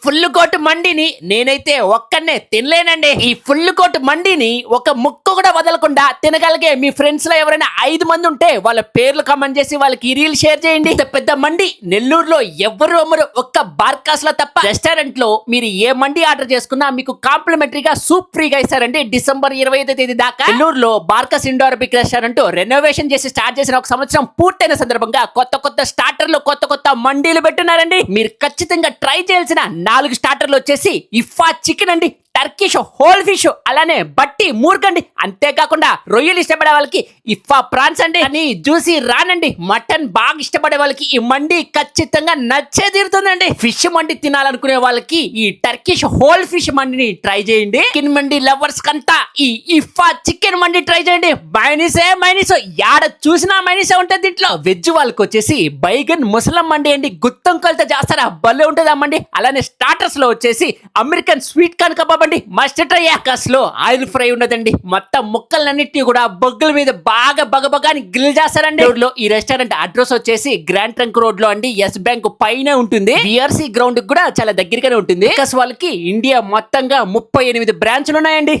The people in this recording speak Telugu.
ఫుల్ కోట్ మండిని నేనైతే ఒక్కనే తినలేనండి. ఈ ఫుల్ కోట్ మండిని ఒక ముక్క కూడా వదలకుండా తినగలిగే మీ ఫ్రెండ్స్ లో ఎవరైనా 5 మంది ఉంటే వాళ్ళ పేర్లు కమెంట్ చేసి వాళ్ళకి ఈ రీల్ షేర్ చేయండి. ఇంత పెద్ద మండి నెల్లూరులో ఎవ్వరు అమ్మరు, ఒక్క బార్కాస్ లో తప్ప. రెస్టారెంట్ లో మీరు ఏ మండి ఆర్డర్ చేసుకున్నా మీకు కాంప్లిమెంటరీగా సూప్ ఫ్రీగా ఇస్తారండి. డిసెంబర్ 25వ తేదీ దాకా నెల్లూరులో Barkas Indo Arabic restaurant renovation చేసి స్టార్ట్ చేసిన ఒక సంవత్సరం పూర్తయిన సందర్భంగా కొత్త స్టార్టర్లు కొత్త మండీలు పెట్టున్నారండి. మీరు ఖచ్చితంగా ట్రై చేయాల్సిన 4 స్టార్టర్లు వచ్చేసి ఇఫా చికెన్ అండి, టర్కిష్ హోల్ ఫిష్, అలానే బట్టి మూర్గండి, అంతేకాకుండా రొయ్యలు ఇష్టపడే వాళ్ళకి ఇఫా ప్రాన్స్ అండి, అని జ్యూసీ రానండి. మటన్ బాగా ఇష్టపడే వాళ్ళకి ఈ మండి ఖచ్చితంగా నచ్చే తీరుతుందండి. ఫిష్ మండి తినాలనుకునే వాళ్ళకి ఈ టర్కిష్ హోల్ ఫిష్ మండిని ట్రై చేయండి. చికెన్ మండి లవర్స్ కంతా ఈ ఇఫా చికెన్ మండి ట్రై చేయండి. మైనీస్ యాడ చూసినా మైనీసే ఉంటుంది దీంట్లో. వెజ్ వాళ్ళకి వచ్చేసి బైగన్ ముసలం మండి అండి, గుత్తంకొలతో చేస్తారా భలే ఉంటుంది ఆ మండి. అలానే స్టార్టర్స్ లో వచ్చేసి అమెరికన్ స్వీట్ కార్న్ కబాబ్ అండి, మస్ట్ ట్రై. లో ఆయిల్ ఫ్రై ఉన్నదండి, మొత్తం ముక్కలన్నిటిని కూడా బొగ్గుల మీద బాగా బగబగాని గ్రిల్ చేస్తారండి. ఈ రెస్టారెంట్ అడ్రస్ వచ్చేసి గ్రాండ్ ట్రంక్ రోడ్ లో అండి, ఎస్ బ్యాంక్ పైన ఉంటుంది. విఆర్సీ గ్రౌండ్ కూడా చాలా దగ్గరగానే ఉంటుంది. వాళ్ళకి ఇండియా మొత్తంగా 38 బ్రాంచ్లు ఉన్నాయండి.